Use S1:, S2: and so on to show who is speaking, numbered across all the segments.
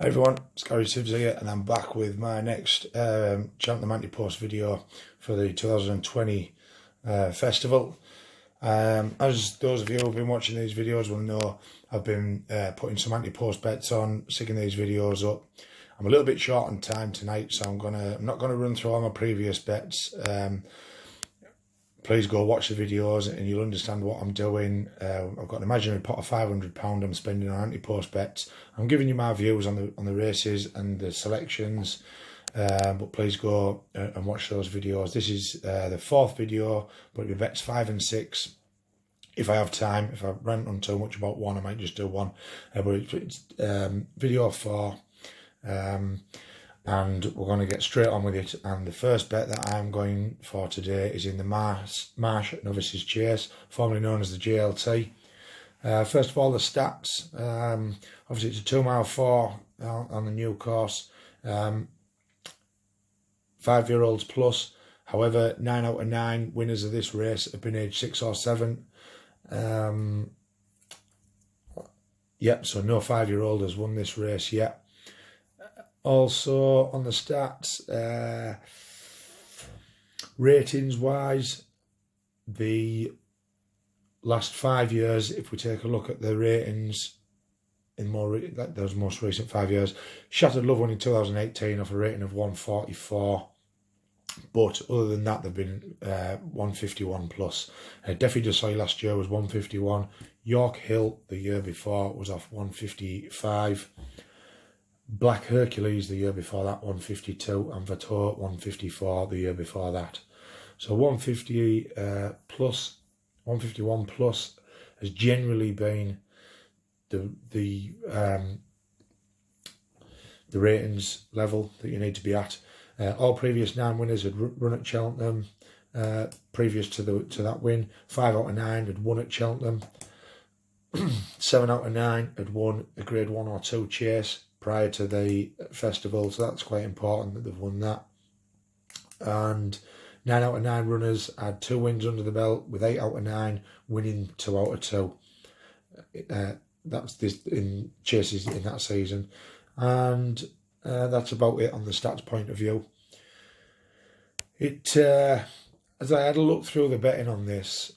S1: Hi everyone, it's Gary Tibbs here, and I'm back with my next Cheltenham Ante post video for the 2020 festival. As those of you who have been watching these videos will know, I've been putting some Ante post bets on, sticking these videos up. I'm a little bit short on time tonight, so I'm not gonna run through all my previous bets. Please go watch the videos and you'll understand what I'm doing. I've got an imaginary pot of £500 I'm spending on Ante-post bets. I'm giving you my views on the races and the selections, but please go and watch those videos. This is the fourth video, but it'll be bets 5 and 6. If I have time, if I rant on too much about one, I might just do one. But it's video 4. And we're going to get straight on with it. And the first bet that I'm going for today is in the Marsh Novices Chase, formerly known as the JLT. First of all, the stats. Obviously, it's a 2 mile 4 on the new course. 5-year-olds plus. However, 9 out of 9 winners of this race have been aged 6 or 7. Yep, so no 5-year-old has won this race yet. Also on the stats, ratings wise, the last 5 years, if we take a look at the ratings in those most recent 5 years, Shattered Love won in 2018 off a rating of 144, but other than that they've been 151 plus. Defi Desai last year was 151, York Hill the year before was off 155, Black Hercules the year before that 152, and Vator 154 the year before that. So 150 plus, 151 plus has generally been the ratings level that you need to be at. All previous 9 winners had run at Cheltenham previous to that win. 5 out of 9 had won at Cheltenham. 7 out of 9 had won a Grade 1 or 2 chase prior to the festival, so that's quite important that they've won that. And 9 out of 9 runners had 2 wins under the belt, with 8 out of 9 winning 2 out of 2. That's this in chases in that season, and that's about it on the stats point of view. It as I had a look through the betting on this,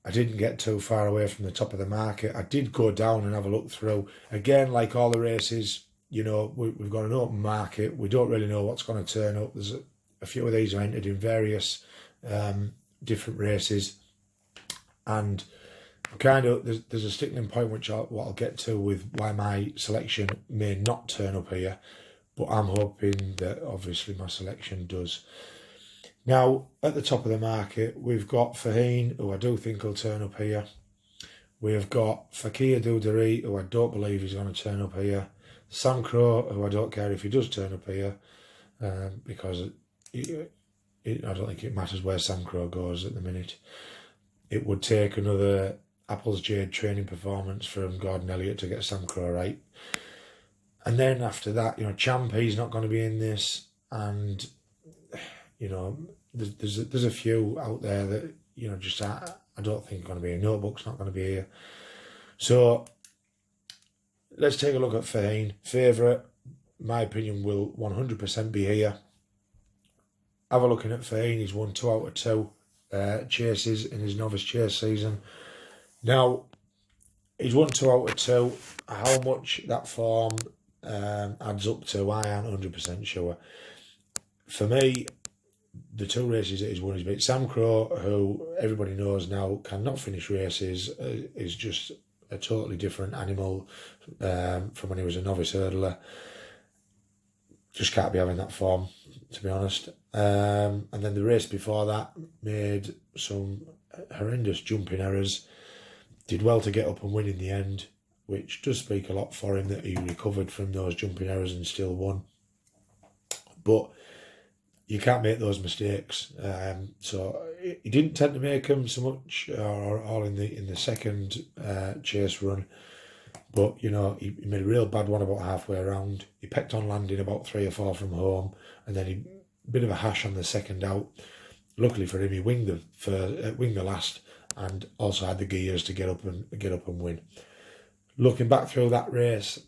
S1: I didn't get too far away from the top of the market. I did go down and have a look through. Again, like all the races, you know, we've got an open market. We don't really know what's going to turn up. There's a few of these are entered in various different races. And kind of, there's a sticking point what I'll get to with why my selection may not turn up here. But I'm hoping that obviously my selection does. Now, at the top of the market, we've got Faheen, who I do think will turn up here. We've got Fakir Doudari, who I don't believe is going to turn up here. Sam Crow, who I don't care if he does turn up here, because I don't think it matters where Sam Crow goes at the minute. It would take another Apple's Jade training performance from Gordon Elliott to get Sam Crow right. And then after that, you know, Champy's not going to be in this, and you know, there's a few out there that, you know, just I don't think are going to be here. Notebook's not going to be here. So let's take a look at Faheen. Favourite, my opinion, will 100% be here. Have a look at Faheen. He's won 2 out of 2 chases in his novice chase season. Now, he's won 2 out of 2. How much that form adds up to, I aren't 100% sure. For me, the 2 races that he's won, he's beat Sam Crow, who everybody knows now cannot finish races, is just a totally different animal from when he was a novice hurdler. Just can't be having that form, to be honest. And then the race before that made some horrendous jumping errors. Did well to get up and win in the end, which does speak a lot for him that he recovered from those jumping errors and still won. But you can't make those mistakes. So he didn't tend to make them so much, or all in the second chase run. But you know, he made a real bad one about halfway around. He pecked on landing about 3 or 4 from home, and then he bit of a hash on the second out. Luckily for him, he winged the last, and also had the gears to get up and win. Looking back through that race,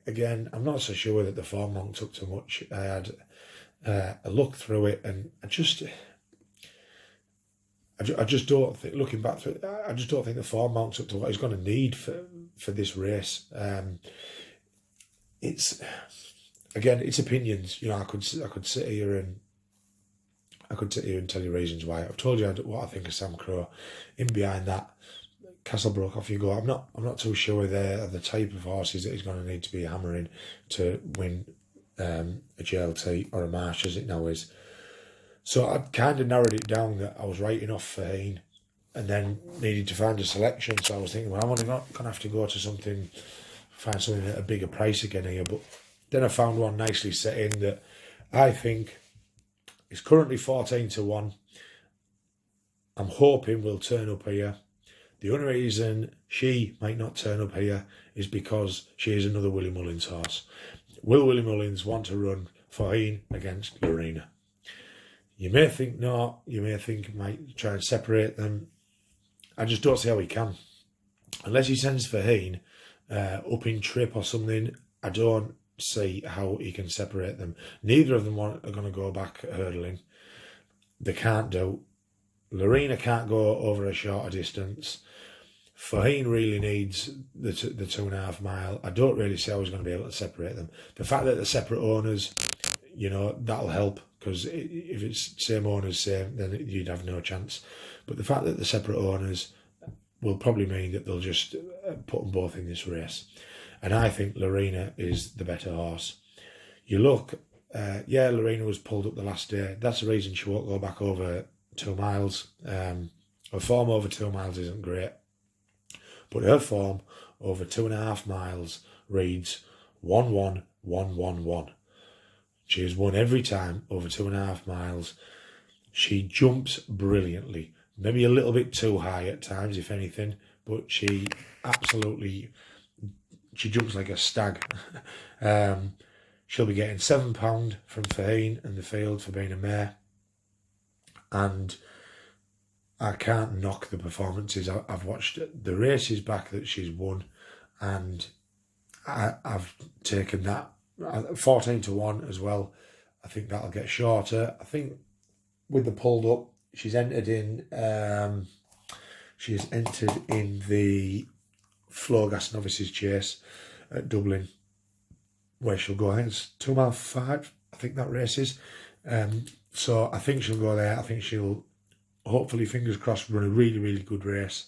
S1: again, I'm not so sure that the form mounts up too much. I had a look through it, and I just don't think, looking back through it, I just don't think the form mounts up to what he's going to need for this race. It's again, it's opinions. You know, I could sit here and tell you reasons why. I've told you what I think of Sam Crow. In behind that, Castlebrook, off you go. I'm not too sure they're the type of horses that he's going to need to be hammering to win a JLT or a Marsh as it now is. So I kind of narrowed it down that I was writing off Faheen and then needed to find a selection. So I was thinking, well, I'm only not going to have to go to find something at a bigger price again here. But then I found one nicely set in that I think is currently 14-1. I'm hoping will turn up here. The only reason she might not turn up here is because she is another Willie Mullins horse. Will Willie Mullins want to run Faheen against Lorena? You may think not. You may think he might try and separate them. I just don't see how he can. Unless he sends Faheen up in trip or something, I don't see how he can separate them. Neither of them are going to go back hurdling. They can't do. Lorena can't go over a shorter distance. Faheen really needs the 2.5 mile. I don't really see how he's going to be able to separate them. The fact that they're separate owners, you know, that'll help, because if it's same owners, same, then you'd have no chance. But the fact that they're separate owners will probably mean that they'll just put them both in this race. And I think Lorena is the better horse. You look, Lorena was pulled up the last day. That's the reason she won't go back over 2 miles. Her form over 2 miles isn't great, but her form over 2.5 miles reads 1-1-1-1-1. She has won every time over 2.5 miles. She jumps brilliantly, maybe a little bit too high at times, if anything, but she jumps like a stag. She'll be getting £7 from Faheen and the field for being a mare. And I can't knock the performances. I've watched the races back that she's won, and I've taken that 14-1 as well. I think that'll get shorter. I think with the pulled up, she's entered in the Flowgas Novices Chase at Dublin, where she'll go. I think it's 2 mile 5. I think that race is. So I think she'll go there. I think she'll, hopefully, fingers crossed, run a really, really good race,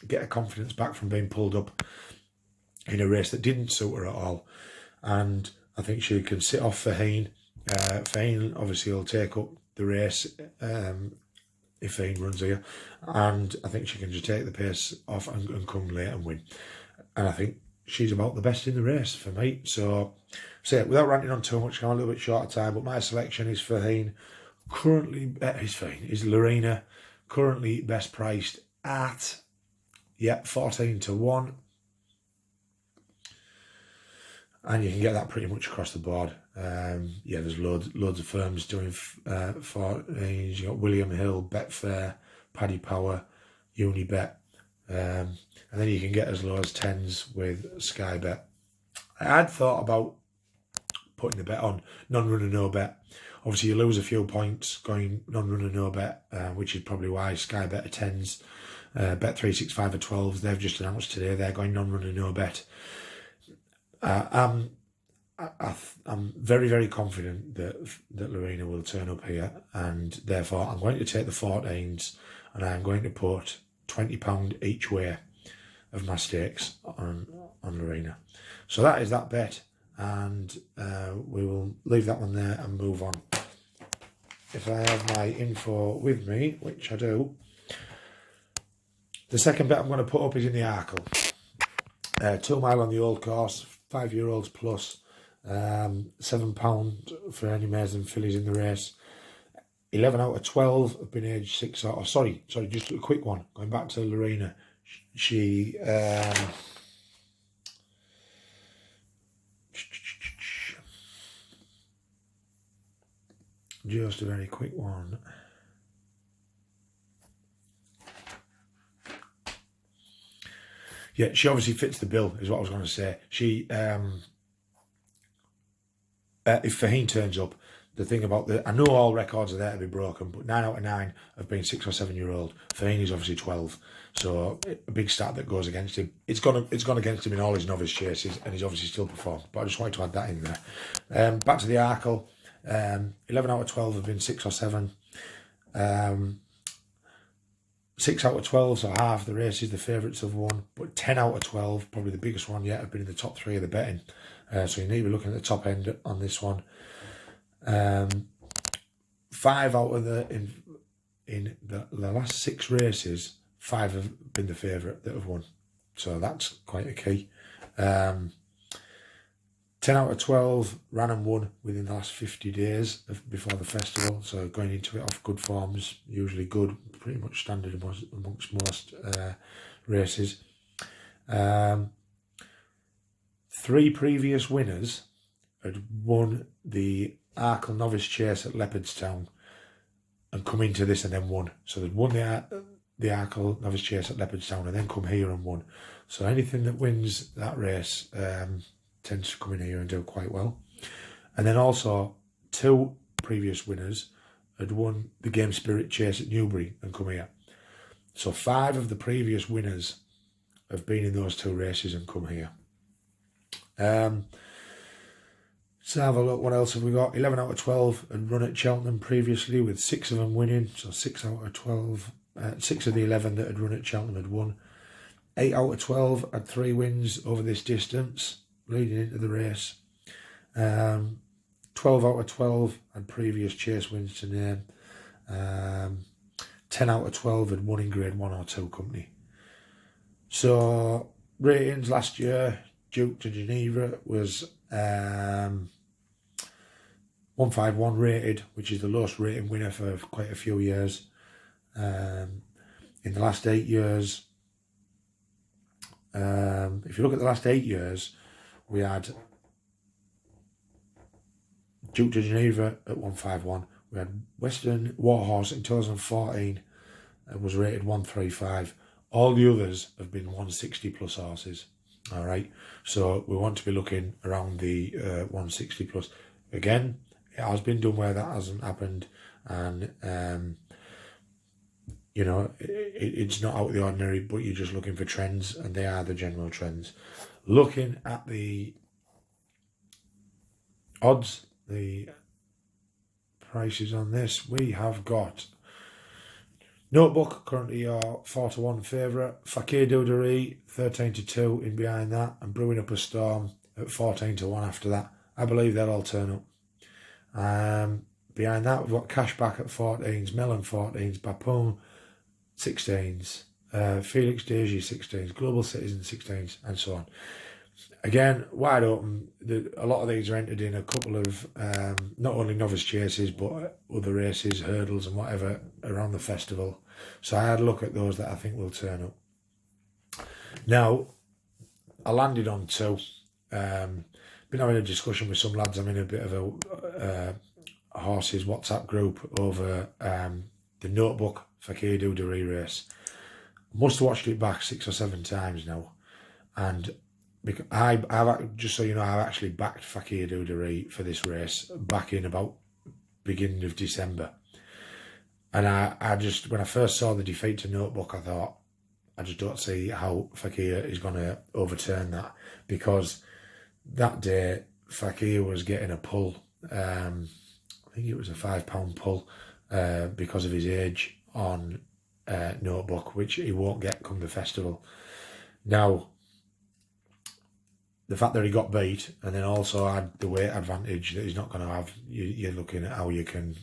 S1: get her confidence back from being pulled up in a race that didn't suit her at all. And I think she can sit off Faheen. Faheen obviously will take up the race if Faheen runs here. And I think she can just take the pace off and come late and win. And I think she's about the best in the race for me. So without ranting on too much, I'm a little bit short of time, but my selection is Faheen. Is Lorena, currently best priced at 14-1. And you can get that pretty much across the board. There's loads of firms doing 14s. You got William Hill, Betfair, Paddy Power, Unibet, and then you can get as low as 10s with Sky Bet. I had thought about putting the bet on non-runner no bet. Obviously, you lose a few points going non-runner no bet, which is probably why Sky Bet are 10s, Bet365 are 12s. They've just announced today they're going non-runner no bet. I'm very, very confident that Lorena will turn up here, and therefore I'm going to take the 14s, and I'm going to put £20 each way of my stakes on Lorena. So that is that bet, and we will leave that one there and move on. If I have my info with me, which I do, the second bet I'm going to put up is in the Arkle. 2 mile on the old course, 5-year-olds plus, £7 for any mares and fillies in the race. 11 out of 12 have been aged 6 or sorry, just a quick one. Going back to Lorena, she just a very quick one. Yeah, she obviously fits the bill, is what I was going to say. She if Faheen turns up, the thing about I know all records are there to be broken, but 9 out of 9 have been 6 or 7 year old. Faheen is obviously 12, so a big stat that goes against him. It's gone against him in all his novice chases, and he's obviously still performed. But I just wanted to add that in there. Back to the Arkle, 11 out of 12 have been 6 or 7. 6 out of 12, so half the races the favourites have won, but 10 out of 12, probably the biggest one yet, have been in the top 3 of the betting. So you need to be looking at the top end on this one. 5 out of in the last 6 races, 5 have been the favourite that have won. So that's quite a key. 10 out of 12 ran and won within the last 50 days before the festival. So going into it off good forms, usually good, pretty much standard amongst most races. 3 previous winners had won the Arkle Novice Chase at Leopardstown and come into this and then won. So they'd won the Arkle Novice Chase at Leopardstown and then come here and won. So anything that wins that race tends to come in here and do quite well. And then also 2 previous winners had won the Game Spirit Chase at Newbury and come here. So 5 of the previous winners have been in those 2 races and come here. Let's have a look. What else have we got? 11 out of 12 had run at Cheltenham previously, with 6 of them winning. So 6 out of 12, 6 of the 11 that had run at Cheltenham had won. 8 out of 12 had 3 wins over this distance leading into the race. 12 out of 12 had previous chase wins to name. 10 out of 12 had won in Grade 1 or 2 company. So ratings last year, Duke to Geneva was 151 rated, which is the lowest rating winner for quite a few years. In the last 8 years, if you look at the last 8 years, we had Duke de Geneva at 151. We had Western Warhorse in 2014 was rated 135. All the others have been 160 plus horses. All right, so we want to be looking around the 160 plus. Again, it has been done where that hasn't happened, and you know, it's not out of the ordinary, but you're just looking for trends, and they are the general trends. Looking at the odds, the prices on this, we have got Notebook currently your 4-1 favourite, Fakir Dudery 13-2 in behind that, and Brewing Up a Storm at 14-1 after that. I believe they'll all turn up. Behind that we've got Cashback at 14s, Melon 14s, Bapum 16s, Felix Deji 16s, Global Citizen 16s, and so on. Again, wide open. A lot of these are entered in a couple of not only novice chases but other races, hurdles and whatever around the festival. So I had a look at those that I think will turn up. Now, I landed on 2. Been having a discussion with some lads. I'm in a bit of a horses WhatsApp group over the Notebook Fakir Dudery race. Must have watched it back 6 or 7 times now, and because I've just so you know, I've actually backed Fakir Dudery for this race back in about beginning of December, and I just, when I first saw the defeat to Notebook, I thought, I just don't see how Fakir is going to overturn that, because that day Fakir was getting a pull. I think it was a £5 pull because of his age on Notebook, which he won't get come the festival. Now, the fact that he got beat, and then also had the weight advantage that he's not going to have, you're looking at how you can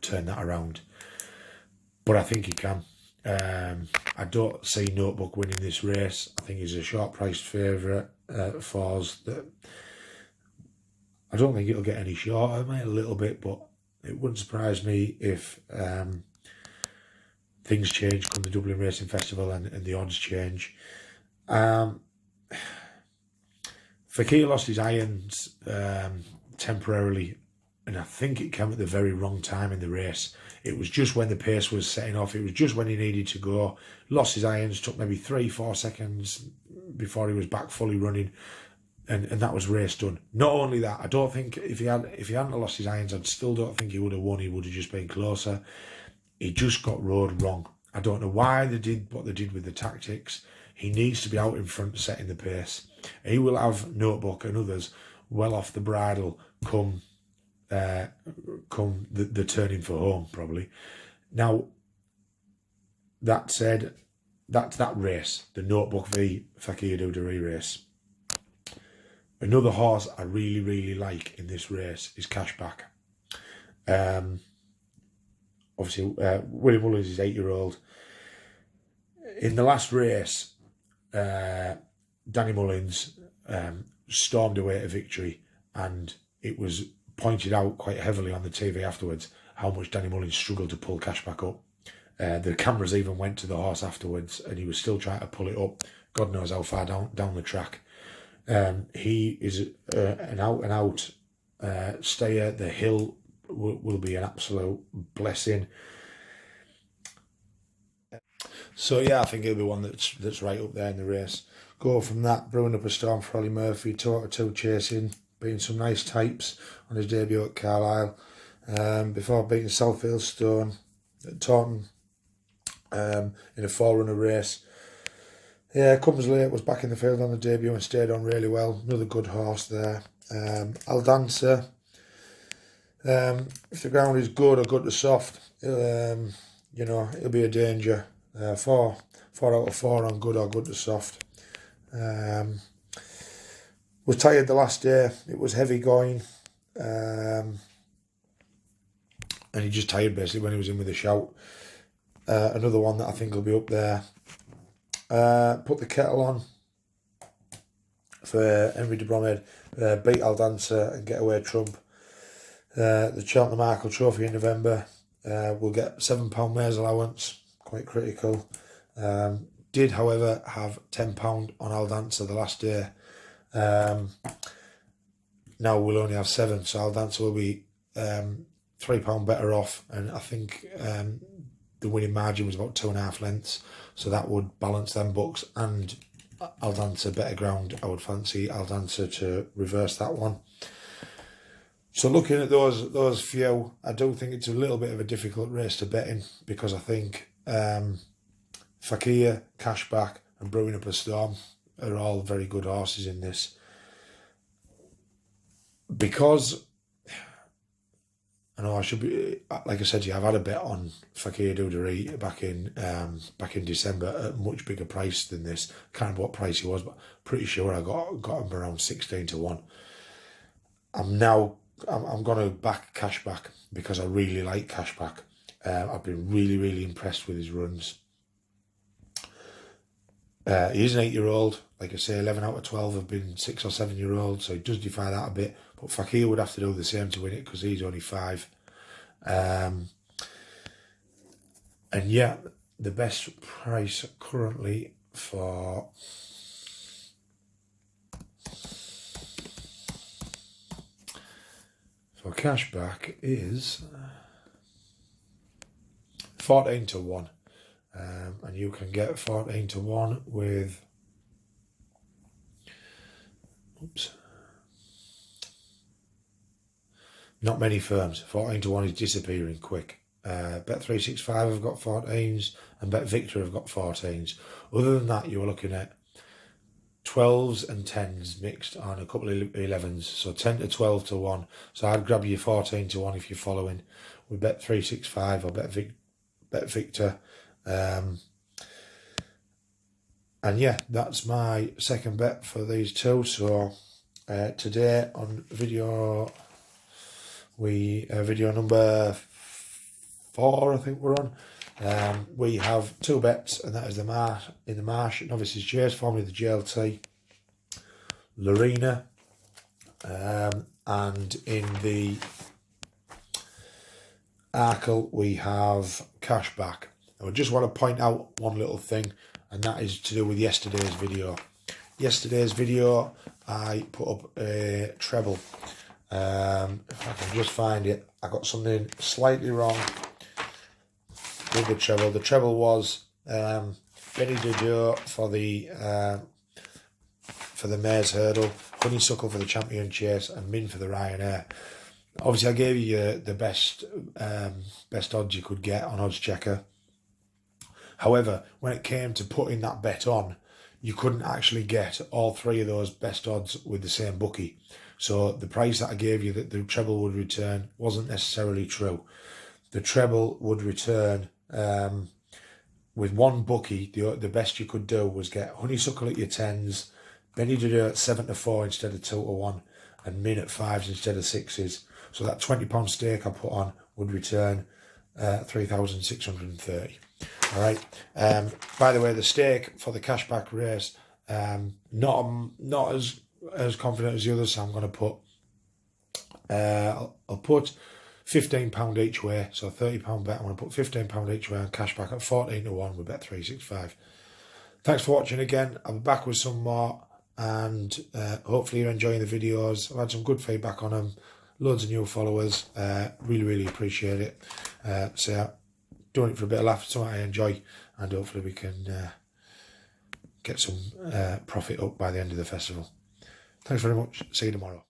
S1: turn that around. But I think he can. I don't see Notebook winning this race. I think he's a short-priced favourite for us. That I don't think it'll get any shorter, mate, a little bit, but it wouldn't surprise me if things change come the Dublin Racing Festival and the odds change. Fakir lost his irons temporarily, and I think it came at the very wrong time in the race. It was just when the pace was setting off. It was just when he needed to go. Lost his irons, took maybe 3-4 seconds before he was back fully running. and that was race done. Not only that, I don't think if he hadn't lost his irons, I still don't think he would have won. He would have just been closer. He just got rode wrong. I don't know why they did what they did with the tactics. He needs to be out in front setting the pace. He will have Notebook and others well off the bridle come the turning for home, probably. Now, that said, that's that race, the Notebook v Fakir D'Oudairies race. Another horse I really, really like in this race is Cashback. Obviously, William Mullins is 8-year-old. In the last race, Danny Mullins stormed away to victory, and it was pointed out quite heavily on the TV afterwards how much Danny Mullins struggled to pull Cashback up. The cameras even went to the horse afterwards, and he was still trying to pull it up. God knows how far down the track. He is an out-and-out stayer. The hill will be an absolute blessing. So yeah, I think he'll be one that's right up there in the race. Go from that, brewing up a storm for Ollie Murphy, 2-2 chasing, beating some nice types on his debut at Carlisle. Before beating Southfield Stone at Taunton in a 4-runner race. Yeah, Comes Late was back in the field on the debut and stayed on really well. Another good horse there. Aldancer. If the ground is good or good to soft, it'll be a danger. 4 out of 4 on good or good to soft. Was tired the last day. It was heavy going. And he just tired basically when he was in with a shout. Another one that I think will be up there. Put the kettle on for Henry de Bromhead. Beat Aldancer and get away Trump. The Cheltenham Markle Trophy in November. We'll get £7 mares allowance. Quite critical. Did, however, have £10 on Aldancer the last day. Now we'll only have 7, so Aldancer will be £3 better off, and I think the winning margin was about 2.5 lengths, so that would balance them books. And Aldancer better ground, I would fancy Aldancer to reverse that one. So looking at those few, I do think it's a little bit of a difficult race to bet in, because I think Fakir, Cashback and Brewing Up a Storm are all very good horses in this. Because I know I should be, like I said to you, I've had a bet on Fakir D'Oudairies back in December at a much bigger price than this. Can't remember what price he was, but pretty sure I got him around 16-1. I'm going to back Cashback because I really like Cashback. I've been really, really impressed with his runs. He is an 8-year-old. Like I say, 11 out of 12 have been 6 or 7-year-olds, so he does defy that a bit. But Fakir would have to do the same to win it because he's only 5. And yeah, the best price currently for Cashback is 14-1. And you can get 14-1 with not many firms. 14-1 is disappearing quick. Bet365 have got 14s and Bet Victor have got 14s. Other than that, you're looking at 12s and 10s mixed on a couple of 11s. So 10-12-1. So I'd grab your 14-1 if you're following with Bet365 or Bet Victor. And yeah, that's my second bet for these two. So today on video number 4, I think we're on. We have 2 bets, and that is in the Marsh Novices Chase, formerly the JLT, Lorena, and in the Arkle we have Cashback. I just want to point out one little thing, and that is to do with yesterday's video. Yesterday's video, I put up a treble. If I can just find it, I got something slightly wrong with the treble. The treble was Benny Didio for for the Mares Hurdle, Honeysuckle for the Champion Chase, and Min for the Ryanair. Obviously, I gave you the best odds you could get on Odds Checker. However, when it came to putting that bet on, you couldn't actually get all three of those best odds with the same bookie. So the price that I gave you that the treble would return wasn't necessarily true. The treble would return with one bookie. The best you could do was get Honeysuckle at your 10s, Benny at 7-4 instead of 2-1, and Min at 5s instead of 6s. So that £20 stake I put on would return 3,630. All right. By the way, the stake for the cashback race, not as confident as the others. So I'm going to put, I'll put £15 each way. So £30 bet. I'm going to put £15 each way on cashback at 14-1 with Bet365. Thanks for watching again. I'll be back with some more, and hopefully you're enjoying the videos. I've had some good feedback on them. Loads of new followers. Really appreciate it. So doing it for a bit of laugh, something I enjoy, and hopefully we can get some profit up by the end of the festival. Thanks very much. See you tomorrow.